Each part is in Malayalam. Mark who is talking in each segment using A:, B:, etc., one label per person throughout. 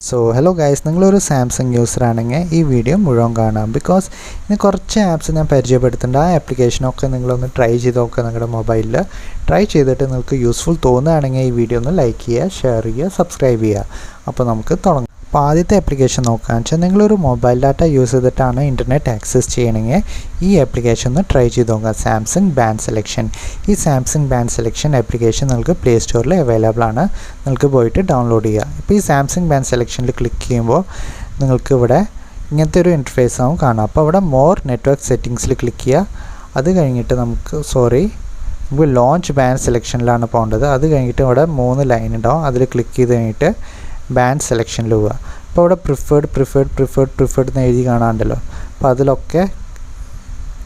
A: So hello guys, നിങ്ങളൊരു സാംസങ് യൂസർ ആണെങ്കിൽ ഈ വീഡിയോ മുഴുവൻ കാണാം. ബിക്കോസ് ഇന്ന് കുറച്ച് ആപ്സ് ഞാൻ പരിചയപ്പെടുത്തുന്നുണ്ട്. ആ ആപ്ലിക്കേഷനൊക്കെ നിങ്ങളൊന്ന് ട്രൈ ചെയ്ത് നോക്കുക. നിങ്ങളുടെ മൊബൈലിൽ ട്രൈ ചെയ്തിട്ട് നിങ്ങൾക്ക് യൂസ്ഫുൾ തോന്നുകയാണെങ്കിൽ ഈ വീഡിയോ ഒന്ന് ലൈക്ക് ചെയ്യുക, ഷെയർ ചെയ്യുക, സബ്സ്ക്രൈബ് ചെയ്യുക. അപ്പോൾ നമുക്ക് തുടങ്ങാം. അപ്പോൾ ആദ്യത്തെ ആപ്ലിക്കേഷൻ നോക്കുകയെന്ന് വെച്ചാൽ നിങ്ങളൊരു മൊബൈൽ ഡാറ്റ യൂസ് ചെയ്തിട്ടാണ് ഇൻ്റർനെറ്റ് ആക്സസ് ചെയ്യണമെങ്കിൽ ഈ ആപ്ലിക്കേഷൻ ഒന്ന് ട്രൈ ചെയ്ത് നോക്കുക. Samsung band selection. ഈ സാംസങ് ബാൻഡ് സെലക്ഷൻ ആപ്ലിക്കേഷൻ നിങ്ങൾക്ക് പ്ലേ സ്റ്റോറിൽ അവൈലബിൾ ആണ്. നിങ്ങൾക്ക് പോയിട്ട് ഡൗൺലോഡ് ചെയ്യുക. ഇപ്പോൾ ഈ സാംസങ് ബാൻഡ് സെലക്ഷനിൽ ക്ലിക്ക് ചെയ്യുമ്പോൾ നിങ്ങൾക്ക് ഇവിടെ ഇങ്ങനത്തെ ഒരു ഇൻ്റർഫേസ് ആവും കാണാം. അപ്പോൾ അവിടെ മോർ നെറ്റ്വർക്ക് സെറ്റിങ്സിൽ ക്ലിക്ക് ചെയ്യുക. അത് കഴിഞ്ഞിട്ട് നമുക്ക് ലോഞ്ച് ബാൻഡ് സെലക്ഷനിലാണ് പോകേണ്ടത്. അത് കഴിഞ്ഞിട്ട് ഇവിടെ 3 ലൈൻ ഉണ്ടാവും. അതിൽ ക്ലിക്ക് ചെയ്ത് കഴിഞ്ഞിട്ട് ബാൻഡ് സെലക്ഷനിൽ പോവുക. അപ്പോൾ അവിടെ പ്രിഫേർഡ് എന്ന് എഴുതി കാണാണ്ടല്ലോ. അപ്പോൾ അതിലൊക്കെ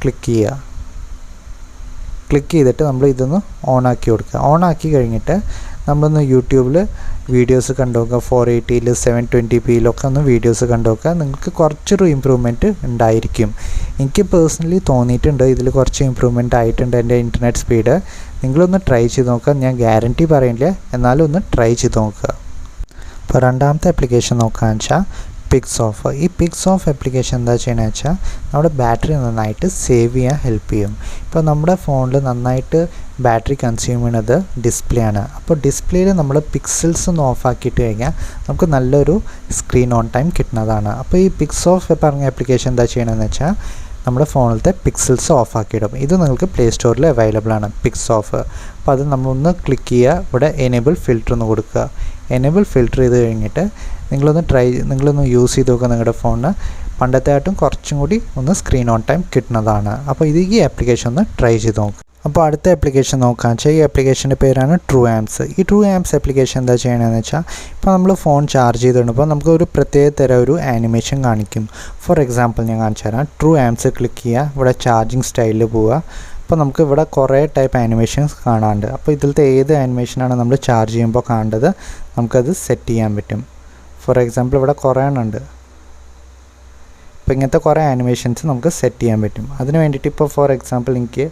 A: ക്ലിക്ക് ചെയ്യുക. ക്ലിക്ക് ചെയ്തിട്ട് നമ്മൾ ഇതൊന്ന് ഓണാക്കി കൊടുക്കുക. ഓണാക്കി കഴിഞ്ഞിട്ട് നമ്മളൊന്ന് യൂട്യൂബിൽ വീഡിയോസ് കണ്ടു നോക്കുക. 480 720p ഒന്ന് വീഡിയോസ് കണ്ടു നോക്കുക. നിങ്ങൾക്ക് കുറച്ചൊരു ഇമ്പ്രൂവ്മെൻറ്റ് ഉണ്ടായിരിക്കും. എനിക്ക് പേഴ്സണലി തോന്നിയിട്ടുണ്ട് ഇതിൽ കുറച്ച് ഇമ്പ്രൂവ്മെൻറ്റ് ആയിട്ടുണ്ട് എൻ്റെ ഇൻ്റർനെറ്റ് സ്പീഡ്. നിങ്ങളൊന്ന് ട്രൈ ചെയ്ത് നോക്കുക. ഞാൻ ഗ്യാരണ്ടി പറയില്ല, എന്നാലും ഒന്ന് ട്രൈ ചെയ്ത് നോക്കുക. ഇപ്പോൾ രണ്ടാമത്തെ ആപ്ലിക്കേഷൻ നോക്കുകയെന്ന് വെച്ചാൽ പിക്സ് ഓഫ്. ഈ പിക്സ് ഓഫ് ആപ്ലിക്കേഷൻ എന്താ ചെയ്യണമെന്ന് വെച്ചാൽ നമ്മുടെ ബാറ്ററി നന്നായിട്ട് സേവ് ചെയ്യാൻ ഹെൽപ്പ് ചെയ്യും. ഇപ്പോൾ നമ്മുടെ ഫോണിൽ നന്നായിട്ട് ബാറ്ററി കൺസ്യൂം ചെയ്യുന്നത് ഡിസ്പ്ലേ ആണ്. അപ്പോൾ ഡിസ്പ്ലേയിൽ നമ്മൾ പിക്സൽസ് ഒന്ന് ഓഫാക്കിയിട്ട് കഴിഞ്ഞാൽ നമുക്ക് നല്ലൊരു സ്ക്രീൻ ഓൺ ടൈം കിട്ടുന്നതാണ്. അപ്പോൾ ഈ പിക്സ് ഓഫ് പറഞ്ഞ ആപ്ലിക്കേഷൻ എന്താ ചെയ്യണമെന്ന് വെച്ചാൽ നമ്മുടെ ഫോണിലത്തെ പിക്സൽസ് ഓഫാക്കിയിടും. ഇത് നിങ്ങൾക്ക് പ്ലേ സ്റ്റോറിൽ അവൈലബിൾ ആണ്, പിക്സ് ഓഫ്. അപ്പോൾ അത് നമ്മളൊന്ന് ക്ലിക്ക് ചെയ്യുക. ഇവിടെ എനേബിൾ ഫിൽറ്റർ ഒന്ന് കൊടുക്കുക. എനേബിൾ ഫിൽറ്റർ ചെയ്ത് കഴിഞ്ഞിട്ട് നിങ്ങളൊന്ന് യൂസ് ചെയ്ത് നോക്കുക. നിങ്ങളുടെ ഫോണിന് പണ്ടത്തെയായിട്ടും കുറച്ചും കൂടി ഒന്ന് സ്ക്രീൻ ഓൺ ടൈം കിട്ടുന്നതാണ്. അപ്പോൾ ഈ ആപ്ലിക്കേഷൻ ഒന്ന് ട്രൈ ചെയ്ത് നോക്കുക. അപ്പോൾ അടുത്ത ആപ്ലിക്കേഷൻ നോക്കുകയെന്ന് വെച്ചാൽ ഈ ആപ്ലിക്കേഷൻ്റെ പേരാണ് ട്രൂ ആംപ്സ്. ഈ ട്രൂ ആംപ്സ് ആപ്ലിക്കേഷൻ എന്താ ചെയ്യണമെന്ന് വെച്ചാൽ ഇപ്പോൾ നമ്മൾ ഫോൺ ചാർജ് ചെയ്തിടുമ്പോൾ നമുക്ക് ഒരു പ്രത്യേക തരം ഒരു ആനിമേഷൻ കാണിക്കും. ഫോർ എക്സാമ്പിൾ ഞാൻ കാണിച്ചു തരാം. ട്രൂ ആംപ്സ് ക്ലിക്ക് ചെയ്യുക. ഇവിടെ ചാർജിങ് സ്റ്റൈലിൽ പോവുക. അപ്പോൾ നമുക്ക് ഇവിടെ കുറേ ടൈപ്പ് ആനിമേഷൻസ് കാണാനുണ്ട്. അപ്പോൾ ഇതിലത്തെ ഏത് ആനിമേഷനാണ് നമ്മൾ ചാർജ് ചെയ്യുമ്പോൾ കാണേണ്ടത് നമുക്കത് സെറ്റ് ചെയ്യാൻ പറ്റും. ഫോർ എക്സാമ്പിൾ ഇവിടെ കുറേ എണ്ണമുണ്ട്. അപ്പോൾ ഇങ്ങനത്തെ കുറേ ആനിമേഷൻസ് നമുക്ക് സെറ്റ് ചെയ്യാൻ പറ്റും. അതിന് വേണ്ടിയിട്ട് ഇപ്പോൾ ഫോർ എക്സാമ്പിൾ എനിക്ക്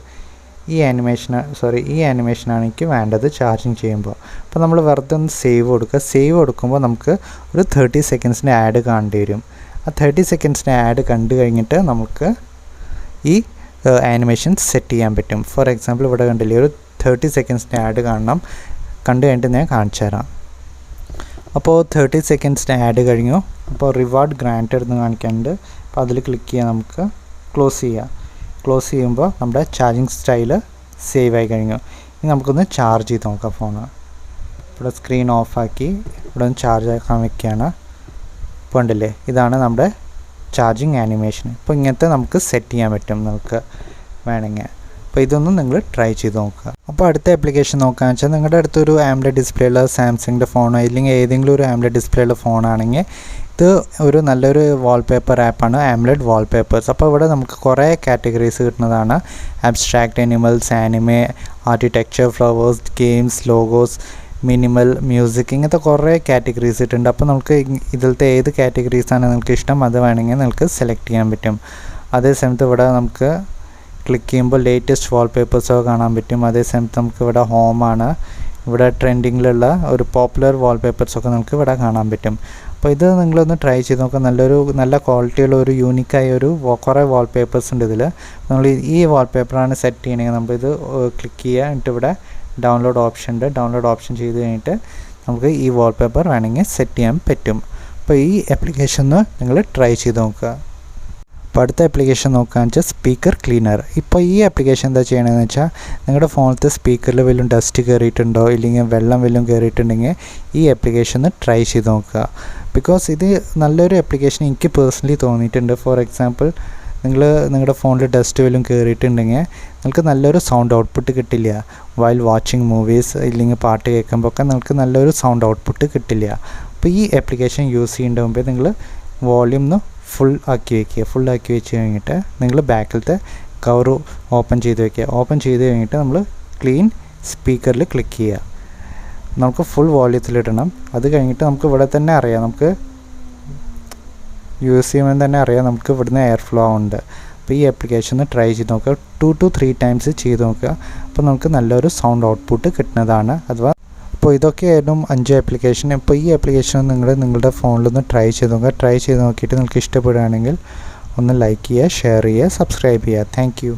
A: ഈ ആനിമേഷനാണ് എനിക്ക് വേണ്ടത് ചാർജിങ് ചെയ്യുമ്പോൾ. അപ്പോൾ നമ്മൾ വെറുതെ ഒന്ന് സേവ് കൊടുക്കുക. സേവ് കൊടുക്കുമ്പോൾ നമുക്ക് ഒരു 30 സെക്കൻഡ്സിൻ്റെ ആഡ് കാണേണ്ടി വരും. ആ 30 സെക്കൻഡ്സിൻ്റെ ആഡ് കണ്ടു കഴിഞ്ഞിട്ട് നമുക്ക് ഈ ആനിമേഷൻ സെറ്റ് ചെയ്യാൻ പറ്റും. ഫോർ എക്സാമ്പിൾ ഇവിടെ കണ്ടില്ലേ, ഒരു 30 സെക്കൻഡ്സിൻ്റെ ആഡ് കാണണം. കണ്ടു കഴിഞ്ഞിട്ട് ഞാൻ കാണിച്ചു തരാം. അപ്പോൾ 30 സെക്കൻഡ്സിൻ്റെ ആഡ് കഴിഞ്ഞു. അപ്പോൾ റിവാർഡ് ഗ്രാൻറ്റഡ് എന്ന് കാണിക്കാനുണ്ട്. അപ്പോൾ അതിൽ ക്ലിക്ക് ചെയ്യാൻ നമുക്ക് ക്ലോസ് ചെയ്യാം. ക്ലോസ് ചെയ്യുമ്പോൾ നമ്മുടെ ചാർജിങ് സ്റ്റൈല് സേവ് ആയി കഴിഞ്ഞു. ഇനി നമുക്കൊന്ന് ചാർജ് ചെയ്ത് നോക്കാം ഫോണ്. ഇവിടെ സ്ക്രീൻ ഓഫാക്കി ഇവിടെ ഒന്ന് ചാർജ് ആക്കാൻ വെക്കുകയാണ്. ഇപ്പോൾ ഉണ്ടല്ലേ, ഇതാണ് നമ്മുടെ ചാർജിങ് ആനിമേഷൻ. ഇപ്പോൾ ഇങ്ങനത്തെ നമുക്ക് സെറ്റ് ചെയ്യാൻ പറ്റും നിങ്ങൾക്ക് വേണമെങ്കിൽ. അപ്പോൾ ഇതൊന്നും നിങ്ങൾ ട്രൈ ചെയ്ത് നോക്കുക. അപ്പോൾ അടുത്ത ആപ്ലിക്കേഷൻ നോക്കുകയെന്ന് വെച്ചാൽ നിങ്ങളുടെ അടുത്തൊരു ആംബ്ലെഡ് ഡിസ്പ്ലേ ഉള്ള സാംസങ്ങിൻ്റെ ഫോണോ ഇല്ലെങ്കിൽ ഏതെങ്കിലും ഒരു ആംബ്ലെഡ് ഡിസ്പ്ലേ ഉള്ള ഫോണാണെങ്കിൽ ഇത് ഒരു നല്ലൊരു വാൾപേപ്പർ ആപ്പാണ് ആംബ്ലെഡ് വാൾപേപ്പേഴ്സ്. അപ്പോൾ ഇവിടെ നമുക്ക് കുറേ കാറ്റഗറീസ് കിട്ടുന്നതാണ്. Abstract animals, anime, architecture, flowers, games, logos, minimal, music, ഇങ്ങനത്തെ കുറേ കാറ്റഗറീസ് ഇട്ടുണ്ട്. അപ്പോൾ നമുക്ക് ഇതിലത്തെ ഏത് കാറ്റഗറീസാണ് നിങ്ങൾക്ക് ഇഷ്ടം അത് വേണമെങ്കിൽ നിങ്ങൾക്ക് സെലക്ട് ചെയ്യാൻ പറ്റും. അതേ സമയത്ത് ഇവിടെ നമുക്ക് ക്ലിക്ക് ചെയ്യുമ്പോൾ ലേറ്റസ്റ്റ് വാൾപേപ്പേഴ്സൊക്കെ കാണാൻ പറ്റും. അതേ സമയത്ത് നമുക്ക് ഇവിടെ ഹോമാണ്, ഇവിടെ ട്രെൻഡിങ്ങിലുള്ള ഒരു പോപ്പുലർ വാൾപേപ്പേഴ്സൊക്കെ നമുക്ക് ഇവിടെ കാണാൻ പറ്റും. അപ്പോൾ ഇത് നിങ്ങളൊന്ന് ട്രൈ ചെയ്ത് നോക്കുക. നല്ല ക്വാളിറ്റിയുള്ള ഒരു യൂണിക്കായ കുറേ വാൾപേപ്പേഴ്സ് ഉണ്ട് ഇതിൽ. നമ്മൾ ഈ വാൾപേപ്പറാണ് സെറ്റ് ചെയ്യണമെങ്കിൽ നമ്മളിത് ക്ലിക്ക് ചെയ്യുക. എന്നിട്ട് ഇവിടെ ഡൗൺലോഡ് ഓപ്ഷൻ ഉണ്ട്. ഡൗൺലോഡ് ഓപ്ഷൻ ചെയ്ത് കഴിഞ്ഞിട്ട് നമുക്ക് ഈ വാൾപേപ്പർ വേണമെങ്കിൽ സെറ്റ് ചെയ്യാൻ പറ്റും. അപ്പോൾ ഈ ആപ്ലിക്കേഷൻ നിങ്ങൾ ട്രൈ ചെയ്ത് നോക്കുക. അപ്പോൾ അടുത്ത ആപ്ലിക്കേഷൻ നോക്കുകയെന്ന് വെച്ചാൽ സ്പീക്കർ ക്ലീനർ. ഇപ്പോൾ ഈ ആപ്ലിക്കേഷൻ എന്താ ചെയ്യണമെന്ന് വെച്ചാൽ നിങ്ങളുടെ ഫോണിലത്തെ സ്പീക്കറിൽ വല്ലതും ഡസ്റ്റ് കയറിയിട്ടുണ്ടോ ഇല്ലെങ്കിൽ വെള്ളം വല്ലതും കയറിയിട്ടുണ്ടെങ്കിൽ ഈ ആപ്ലിക്കേഷൻ ട്രൈ ചെയ്ത് നോക്കുക. ബിക്കോസ് ഇത് നല്ലൊരു ആപ്ലിക്കേഷൻ എനിക്ക് പേഴ്സണലി തോന്നിയിട്ടുണ്ട്. ഫോർ എക്സാമ്പിൾ നിങ്ങളുടെ ഫോണിൽ ഡസ്റ്റ് വല്ലതും കയറിയിട്ടുണ്ടെങ്കിൽ നിങ്ങൾക്ക് നല്ലൊരു സൗണ്ട് ഔട്ട്പുട്ട് കിട്ടില്ല. വൈൽ വാച്ചിങ് മൂവീസ് ഇല്ലെങ്കിൽ പാട്ട് കേൾക്കുമ്പോൾ ഒക്കെ നിങ്ങൾക്ക് നല്ലൊരു സൗണ്ട് ഔട്ട്പുട്ട് കിട്ടില്ല. അപ്പോൾ ഈ ആപ്ലിക്കേഷൻ യൂസ് ചെയ്യേണ്ട മുമ്പേ നിങ്ങൾ വോള്യൂം ഫുൾ ആക്കി വെച്ച് കഴിഞ്ഞിട്ട് നിങ്ങൾ ബാക്കിലത്തെ കവർ ഓപ്പൺ ചെയ്ത് വയ്ക്കുക. ഓപ്പൺ ചെയ്ത് കഴിഞ്ഞിട്ട് നമ്മൾ ക്ലീൻ സ്പീക്കറിൽ ക്ലിക്ക് ചെയ്യുക. നമുക്ക് ഫുൾ വോള്യത്തിലിടണം. അത് കഴിഞ്ഞിട്ട് നമുക്ക് ഇവിടെ തന്നെ അറിയാം, നമുക്ക് യൂസ് ചെയ്യുമ്പോൾ തന്നെ അറിയാം നമുക്ക് ഇവിടുന്ന് എയർ ഫ്ലോ ഉണ്ട്. അപ്പോൾ ഈ ആപ്ലിക്കേഷൻ ട്രൈ ചെയ്ത് നോക്കുക. 2 to 3 ടൈംസ് ചെയ്ത് നോക്കുക. അപ്പോൾ നമുക്ക് നല്ലൊരു സൗണ്ട് ഔട്ട്പുട്ട് കിട്ടുന്നതാണ്. അപ്പോൾ ഇതൊക്കെയായിരുന്നു 5 ആപ്ലിക്കേഷൻ. ഇപ്പോൾ ഈ ആപ്ലിക്കേഷൻ നിങ്ങൾ നിങ്ങളുടെ ഫോണിലൊന്ന് ട്രൈ ചെയ്ത് നോക്കുക. ട്രൈ ചെയ്ത് നോക്കിയിട്ട് നിങ്ങൾക്ക് ഇഷ്ടപ്പെടുകയാണെങ്കിൽ ഒന്ന് ലൈക്ക് ചെയ്യുക, ഷെയർ ചെയ്യുക, സബ്സ്ക്രൈബ് ചെയ്യുക. Thank you.